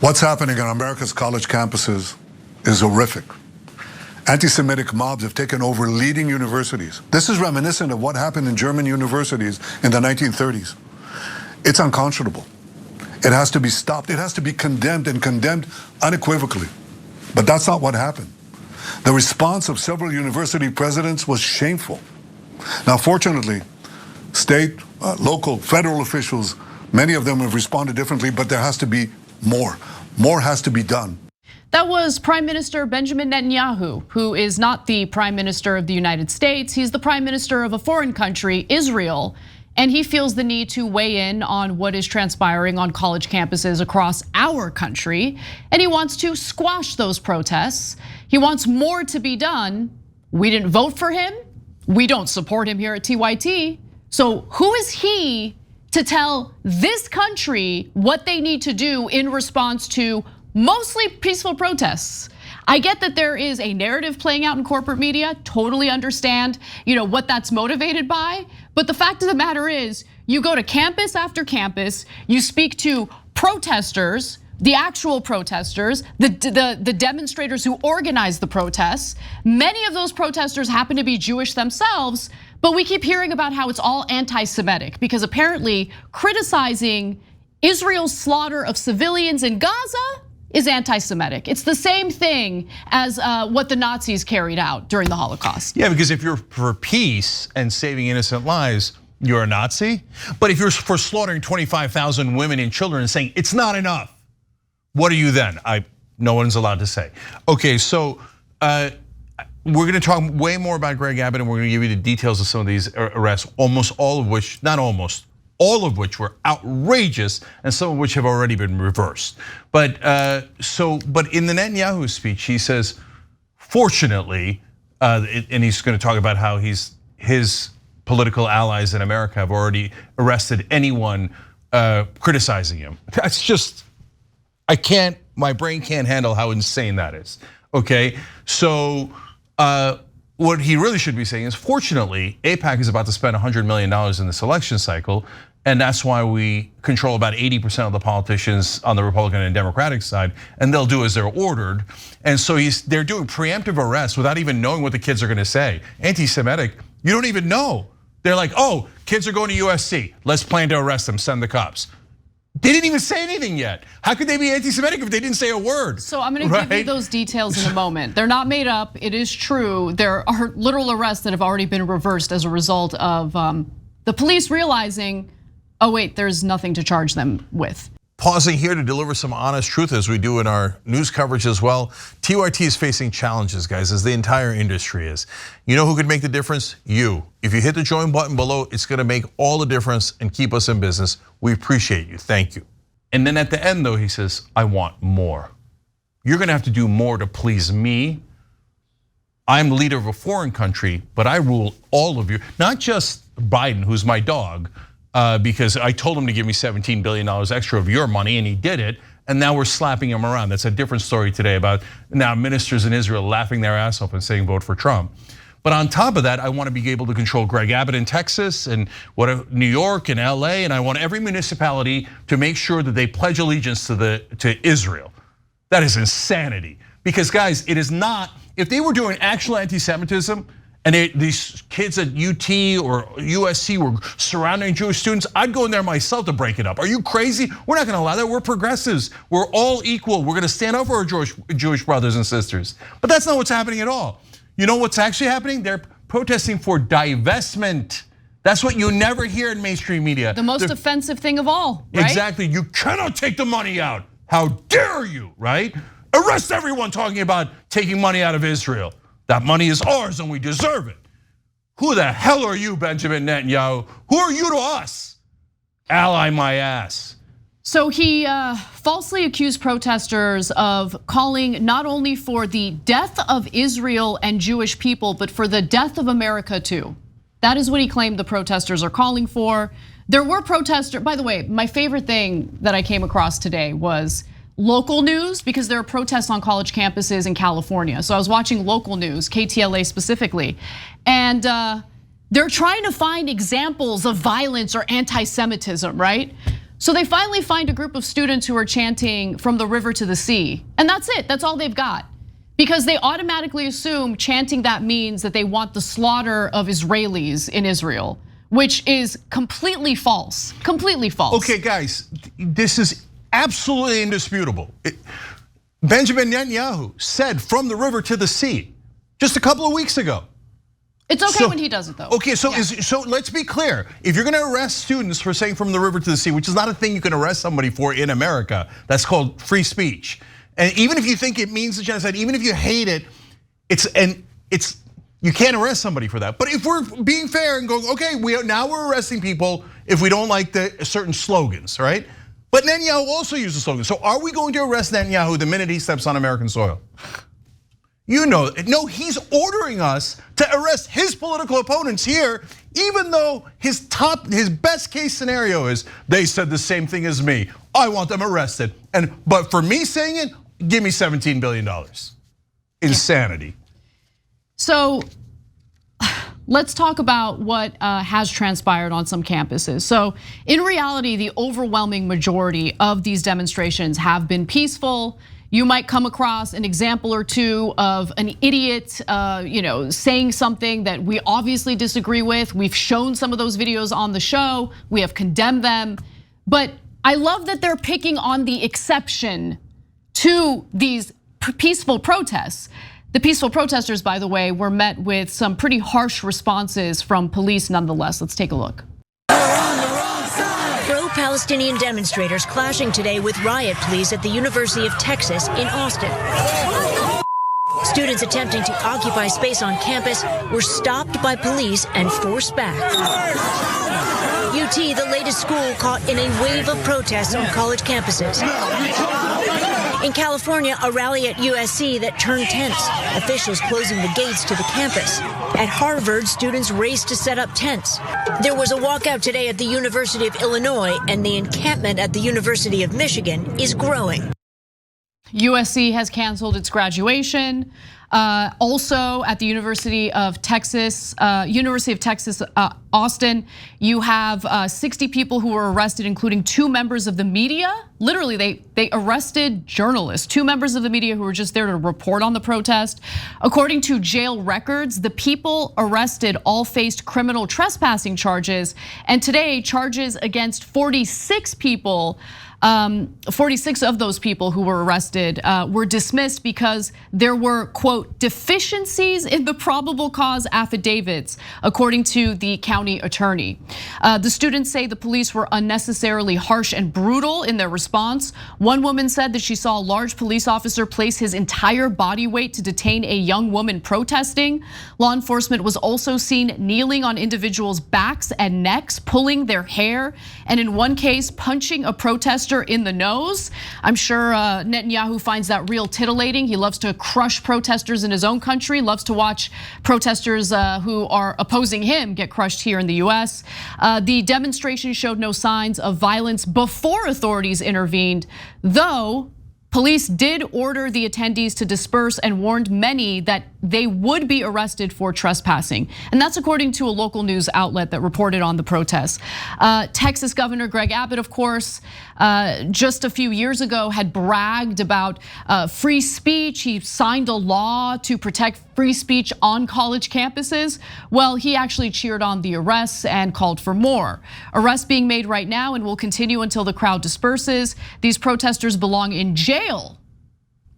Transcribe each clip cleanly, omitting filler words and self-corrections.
What's happening on America's college campuses is horrific. Anti-Semitic mobs have taken over leading universities. This is reminiscent of what happened in German universities in the 1930s. It's unconscionable. It has to be stopped. It has to be condemned, and condemned unequivocally. But that's not what happened. The response of several university presidents was shameful. Now, fortunately, state, local, federal officials, many of them have responded differently, but there has to be more. More has to be done. That was Prime Minister Benjamin Netanyahu, who is not the Prime Minister of the United States. He's the Prime Minister of a foreign country, Israel, and he feels the need to weigh in on what is transpiring on college campuses across our country, and he wants to squash those protests. He wants more to be done. We didn't vote for him. We don't support him here at TYT. So who is he to tell this country what they need to do in response to mostly peaceful protests? I get that there is a narrative playing out in corporate media, totally understand, what that's motivated by. But the fact of the matter is, you go to campus after campus, you speak to protesters, the actual protesters, the demonstrators who organized the protests. Many of those protesters happen to be Jewish themselves, but we keep hearing about how it's all anti-Semitic because apparently criticizing Israel's slaughter of civilians in Gaza is anti-Semitic. It's the same thing as what the Nazis carried out during the Holocaust. Yeah, because if you're for peace and saving innocent lives, you're a Nazi. But if you're for slaughtering 25,000 women and children and saying it's not enough, what are you then? No one's allowed to say. Okay, so we're gonna talk way more about Greg Abbott, and we're gonna give you the details of some of these arrests, almost all of which, not almost, all of which were outrageous, and some of which have already been reversed. But in the Netanyahu speech, he says, fortunately, and he's going to talk about how his political allies in America have already arrested anyone criticizing him. That's just, my brain can't handle how insane that is. Okay, so what he really should be saying is, fortunately, AIPAC is about to spend $100 million in this election cycle. And that's why we control about 80% of the politicians on the Republican and Democratic side, and they'll do as they're ordered. And so they're doing preemptive arrests without even knowing what the kids are gonna say. Anti-Semitic, you don't even know. They're like, oh, kids are going to USC. Let's plan to arrest them, send the cops. They didn't even say anything yet. How could they be anti-Semitic if they didn't say a word? So I'm gonna give you those details in a moment. They're not made up, it is true. There are literal arrests that have already been reversed as a result of the police realizing, oh wait, there's nothing to charge them with. Pausing here to deliver some honest truth as we do in our news coverage as well. TYT is facing challenges, guys, as the entire industry is. You know who could make the difference? You. If you hit the join button below, it's gonna make all the difference and keep us in business. We appreciate you, thank you. And then at the end though, he says, I want more. You're gonna have to do more to please me. I'm the leader of a foreign country, but I rule all of you, not just Biden, who's my dog, because I told him to give me $17 billion extra of your money and he did it, and now we're slapping him around. That's a different story today about now ministers in Israel laughing their ass off and saying vote for Trump. But on top of that, I want to be able to control Greg Abbott in Texas and New York and LA, and I want every municipality to make sure that they pledge allegiance to Israel. That is insanity. Because guys, it is not, if they were doing actual anti-Semitism, and these kids at UT or USC were surrounding Jewish students, I'd go in there myself to break it up. Are you crazy? We're not gonna allow that, we're progressives. We're all equal, we're gonna stand up for our Jewish brothers and sisters. But that's not what's happening at all. You know what's actually happening? They're protesting for divestment. That's what you never hear in mainstream media. The most offensive thing of all, right? Exactly, you cannot take the money out. How dare you, right? Arrest everyone talking about taking money out of Israel. That money is ours and we deserve it. Who the hell are you, Benjamin Netanyahu? Who are you to us? Ally my ass. So he falsely accused protesters of calling not only for the death of Israel and Jewish people, but for the death of America too. That is what he claimed the protesters are calling for. There were protesters, by the way, my favorite thing that I came across today was local news, because there are protests on college campuses in California. So I was watching local news, KTLA specifically, and they're trying to find examples of violence or anti-Semitism, right? So they finally find a group of students who are chanting "from the river to the sea," and that's it. That's all they've got. Because they automatically assume chanting that means that they want the slaughter of Israelis in Israel, which is completely false, completely false. Okay, guys, this is absolutely indisputable. Benjamin Netanyahu said "from the river to the sea" just a couple of weeks ago. It's okay when he does it though. Okay, so let's be clear. If you're gonna arrest students for saying "from the river to the sea," which is not a thing you can arrest somebody for in America, that's called free speech. And even if you think it means the genocide, even if you hate it, you can't arrest somebody for that. But if we're being fair and going, okay, now we're arresting people if we don't like the certain slogans, right? But Netanyahu also uses slogans. So are we going to arrest Netanyahu the minute he steps on American soil? You know, no, he's ordering us to arrest his political opponents here, even though his best case scenario is they said the same thing as me. I want them arrested. But for me saying it, give me $17 billion. Insanity. So let's talk about what has transpired on some campuses. So in reality, the overwhelming majority of these demonstrations have been peaceful. You might come across an example or two of an idiot, saying something that we obviously disagree with. We've shown some of those videos on the show. We have condemned them. But I love that they're picking on the exception to these peaceful protests. The peaceful protesters, by the way, were met with some pretty harsh responses from police nonetheless. Let's take a look. Pro-Palestinian demonstrators clashing today with riot police at the University of Texas in Austin. Students attempting to occupy space on campus were stopped by police and forced back. UT, the latest school caught in a wave of protests on college campuses. In California, a rally at USC that turned tense, officials closing the gates to the campus. At Harvard, students raced to set up tents. There was a walkout today at the University of Illinois, and the encampment at the University of Michigan is growing. USC has canceled its graduation. Also at the University of Texas, Austin, you have 60 people who were arrested, including 2 members of the media. Literally, they arrested journalists, 2 members of the media who were just there to report on the protest. According to jail records, the people arrested all faced criminal trespassing charges, and today charges against 46 people. 46 of those people who were arrested were dismissed because there were, quote, deficiencies in the probable cause affidavits, according to the county attorney. The students say the police were unnecessarily harsh and brutal in their response. One woman said that she saw a large police officer place his entire body weight to detain a young woman protesting. Law enforcement was also seen kneeling on individuals' backs and necks, pulling their hair, and in one case, punching a protester in the nose. I'm sure Netanyahu finds that real titillating. He loves to crush protesters in his own country, loves to watch protesters who are opposing him get crushed here in the US. The demonstration showed no signs of violence before authorities intervened, though police did order the attendees to disperse and warned many that they would be arrested for trespassing. And that's according to a local news outlet that reported on the protests. Texas Governor Greg Abbott, of course, just a few years ago had bragged about free speech. He signed a law to protect free speech on college campuses. Well, he actually cheered on the arrests and called for more. Arrests being made right now and will continue until the crowd disperses. These protesters belong in jail.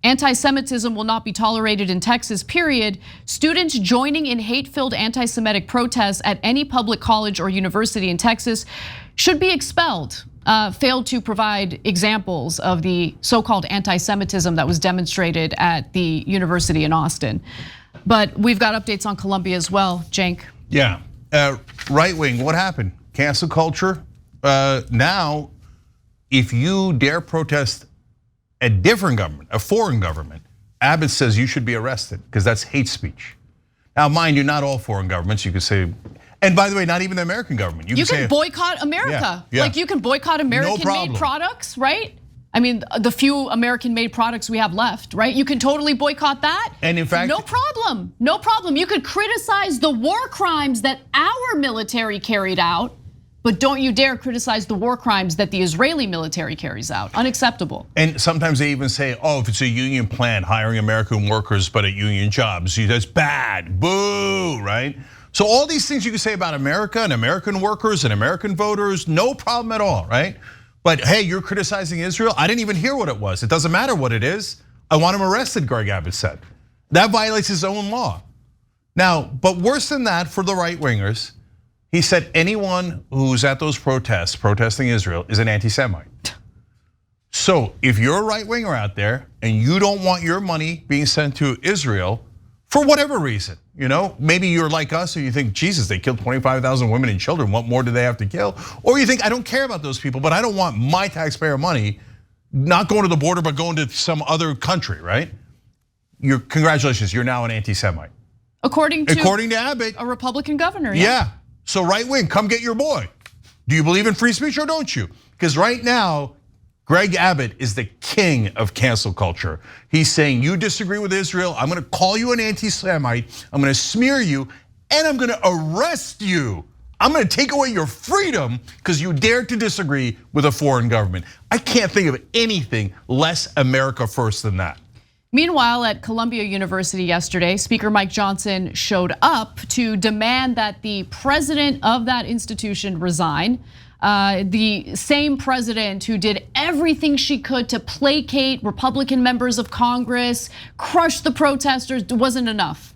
Anti-Semitism will not be tolerated in Texas, period. Students joining in hate-filled anti-Semitic protests at any public college or university in Texas should be expelled. Failed to provide examples of the so-called anti-Semitism that was demonstrated at the university in Austin. But we've got updates on Columbia as well, Cenk. Yeah, right wing, what happened? Cancel culture. Now, if you dare protest a different government, a foreign government, Abbott says you should be arrested because that's hate speech. Now, mind you, not all foreign governments. You could say, and by the way, not even the American government. You can boycott America. Yeah. Like you can boycott American-made products, right? I mean, the few American-made products we have left, right? You can totally boycott that. And in fact, no problem, no problem. You could criticize the war crimes that our military carried out, but don't you dare criticize the war crimes that the Israeli military carries out. Unacceptable. And sometimes they even say, if it's a union plant hiring American workers but at union jobs, that's bad, boo, right? So all these things you can say about America and American workers and American voters, no problem at all, right? But hey, you're criticizing Israel? I didn't even hear what it was. It doesn't matter what it is. I want him arrested, Greg Abbott said. That violates his own law. Now, but worse than that for the right-wingers, he said anyone who's at those protests, protesting Israel, is an anti-Semite. So if you're a right-winger out there and you don't want your money being sent to Israel for whatever reason, maybe you're like us or you think, Jesus, they killed 25,000 women and children, what more do they have to kill? Or you think, I don't care about those people, but I don't want my taxpayer money not going to the border, but going to some other country, right? Congratulations, you're now an anti-Semite. According to Abbott, a Republican governor. Yeah. So right wing, come get your boy. Do you believe in free speech or don't you? Because right now, Greg Abbott is the king of cancel culture. He's saying you disagree with Israel, I'm gonna call you an anti-Semite, I'm gonna smear you, and I'm gonna arrest you. I'm gonna take away your freedom because you dared to disagree with a foreign government. I can't think of anything less America first than that. Meanwhile, at Columbia University yesterday, Speaker Mike Johnson showed up to demand that the president of that institution resign. The same president who did everything she could to placate Republican members of Congress, crush the protesters, wasn't enough.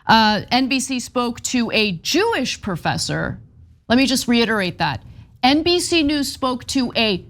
NBC spoke to a Jewish professor. Let me just reiterate that. NBC News spoke to a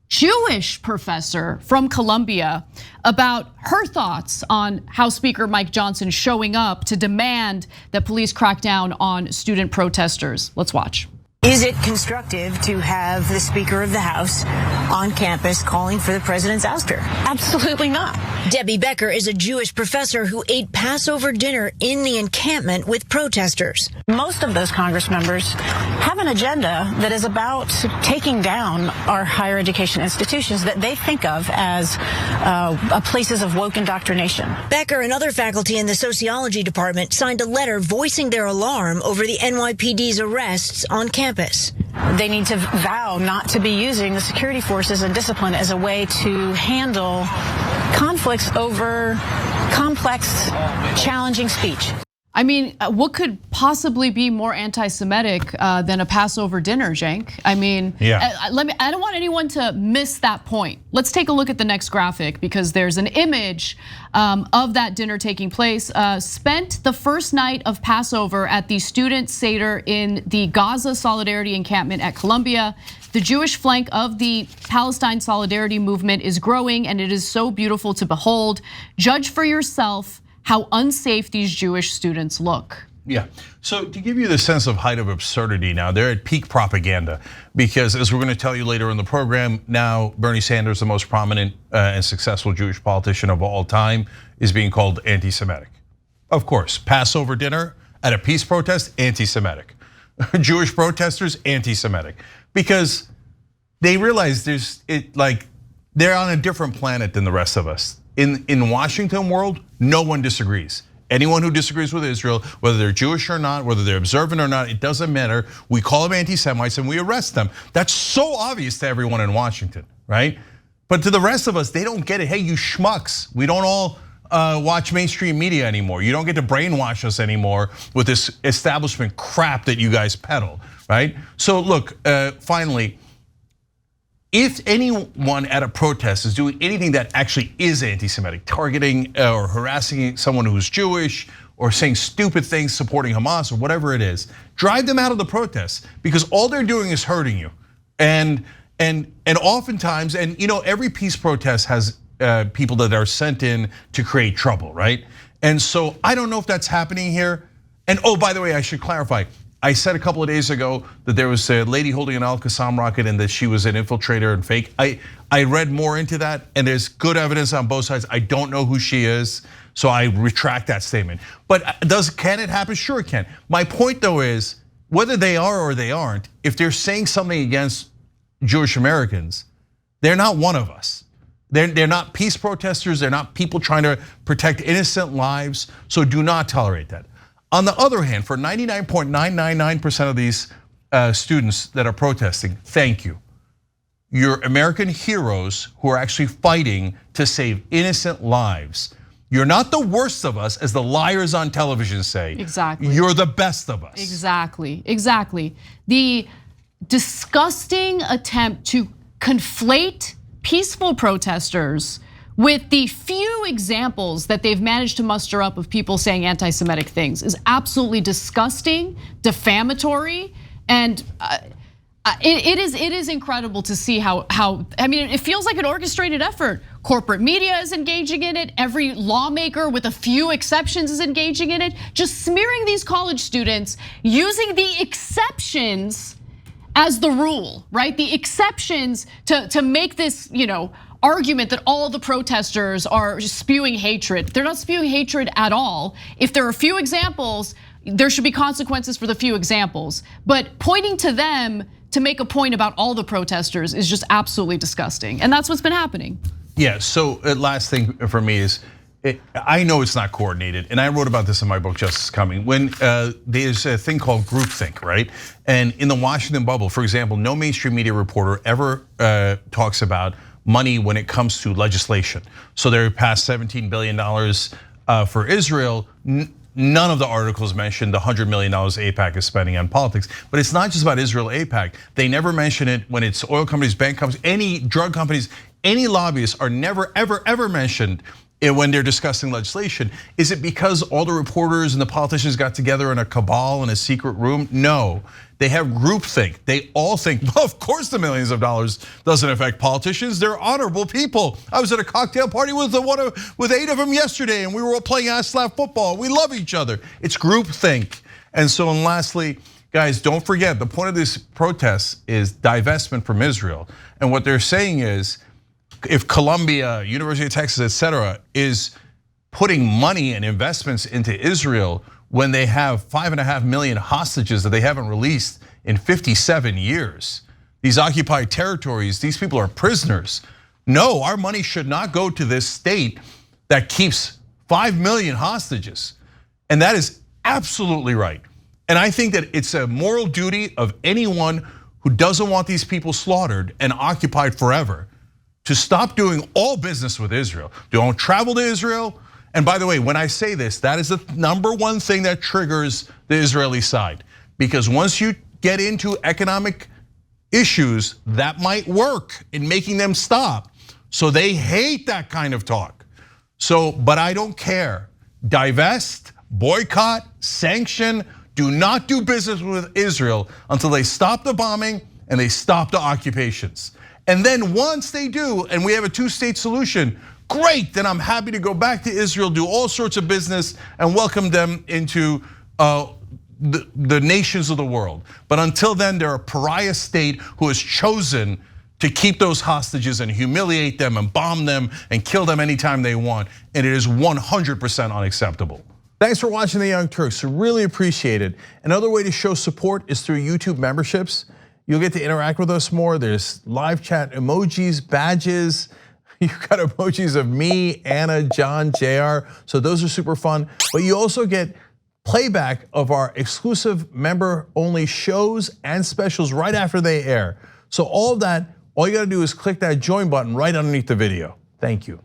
Jewish professor from Columbia about her thoughts on how Speaker Mike Johnson showing up to demand that police crack down on student protesters. Let's watch. Is it constructive to have the Speaker of the House on campus calling for the president's ouster? Absolutely not. Debbie Becker is a Jewish professor who ate Passover dinner in the encampment with protesters. Most of those Congress members have an agenda that is about taking down our higher education institutions that they think of as places of woke indoctrination. Becker and other faculty in the sociology department signed a letter voicing their alarm over the NYPD's arrests on campus. They need to vow not to be using the security forces and discipline as a way to handle conflicts over complex, challenging speech. I mean, what could possibly be more anti-Semitic than a Passover dinner, Cenk? I mean, yeah. I don't want anyone to miss that point. Let's take a look at the next graphic because there's an image of that dinner taking place. Spent the first night of Passover at the student Seder in the Gaza Solidarity encampment at Columbia. The Jewish flank of the Palestine Solidarity movement is growing and it is so beautiful to behold. Judge for yourself how unsafe these Jewish students look. Yeah, so to give you the sense of height of absurdity now, they're at peak propaganda because as we're gonna tell you later in the program, now Bernie Sanders, the most prominent and successful Jewish politician of all time, is being called anti-Semitic. Of course, Passover dinner at a peace protest, anti-Semitic. Jewish protesters, anti-Semitic. Because they realize they're on a different planet than the rest of us. In Washington world, no one disagrees. Anyone who disagrees with Israel, whether they're Jewish or not, whether they're observant or not, it doesn't matter. We call them anti-Semites and we arrest them. That's so obvious to everyone in Washington, right? But to the rest of us, they don't get it. Hey, you schmucks, we don't all watch mainstream media anymore. You don't get to brainwash us anymore with this establishment crap that you guys peddle, right? So look, finally, if anyone at a protest is doing anything that actually is anti-Semitic, targeting or harassing someone who's Jewish or saying stupid things supporting Hamas or whatever it is, drive them out of the protest because all they're doing is hurting you. And oftentimes, and every peace protest has people that are sent in to create trouble, right? And so I don't know if that's happening here. And by the way, I should clarify. I said a couple of days ago that there was a lady holding an Al-Qassam rocket and that she was an infiltrator and fake. I read more into that and there's good evidence on both sides. I don't know who she is, so I retract that statement. But can it happen? Sure it can. My point though is, whether they are or they aren't, if they're saying something against Jewish Americans, they're not one of us. They're not peace protesters, they're not people trying to protect innocent lives, so do not tolerate that. On the other hand, for 99.999% of these students that are protesting, thank you. You're American heroes who are actually fighting to save innocent lives. You're not the worst of us, as the liars on television say. Exactly. You're the best of us. Exactly, exactly. The disgusting attempt to conflate peaceful protesters with the few examples that they've managed to muster up of people saying anti-Semitic things is absolutely disgusting, defamatory, and it is incredible to see how I mean, it feels like an orchestrated effort. Corporate media is engaging in it. Every lawmaker, with a few exceptions, is engaging in it. Just smearing these college students, using the exceptions as the rule, right? The exceptions to make this, argument that all the protesters are just spewing hatred. They're not spewing hatred at all. If there are a few examples, there should be consequences for the few examples. But pointing to them to make a point about all the protesters is just absolutely disgusting. And that's what's been happening. Yeah, so last thing for me is, I know it's not coordinated, and I wrote about this in my book, Justice Coming, when there's a thing called groupthink, right? And in the Washington bubble, for example, no mainstream media reporter ever talks about money when it comes to legislation. So they passed $17 billion for Israel. None of the articles mentioned the $100 million AIPAC is spending on politics. But it's not just about Israel AIPAC. They never mention it when it's oil companies, bank companies, any drug companies, any lobbyists are never, ever mentioned when they're discussing legislation. Is it because all the reporters and the politicians got together in a cabal in a secret room? No, they have groupthink. They all think, well, of course the millions of dollars doesn't affect politicians. They're honorable people. I was at a cocktail party with 8 of them yesterday, and we were all playing ass-slap football. We love each other. It's groupthink. And so, and lastly, guys, don't forget, the point of this protest is divestment from Israel. And what they're saying is, if Columbia, University of Texas, etc., is putting money and investments into Israel when they have 5.5 million hostages that they haven't released in 57 years, these occupied territories, these people are prisoners. No, our money should not go to this state that keeps 5 million hostages. And that is absolutely right. And I think that it's a moral duty of anyone who doesn't want these people slaughtered and occupied forever to stop doing all business with Israel. Don't travel to Israel. And by the way, when I say this, that is the #1 thing that triggers the Israeli side. Because once you get into economic issues, that might work in making them stop. So they hate that kind of talk. So, but I don't care. Divest, boycott, sanction, do not do business with Israel until they stop the bombing and they stop the occupations. And then once they do, and we have a 2-state solution, great, then I'm happy to go back to Israel, do all sorts of business, and welcome them into the nations of the world. But until then, they're a pariah state who has chosen to keep those hostages and humiliate them and bomb them and kill them anytime they want. And it is 100% unacceptable. Thanks for watching The Young Turks, really appreciate it. Another way to show support is through YouTube memberships. You'll get to interact with us more. There's live chat emojis, badges. You've got emojis of me, Anna, John, JR. So those are super fun. But you also get playback of our exclusive member-only shows and specials right after they air. So all of that, all you gotta do is click that join button right underneath the video. Thank you.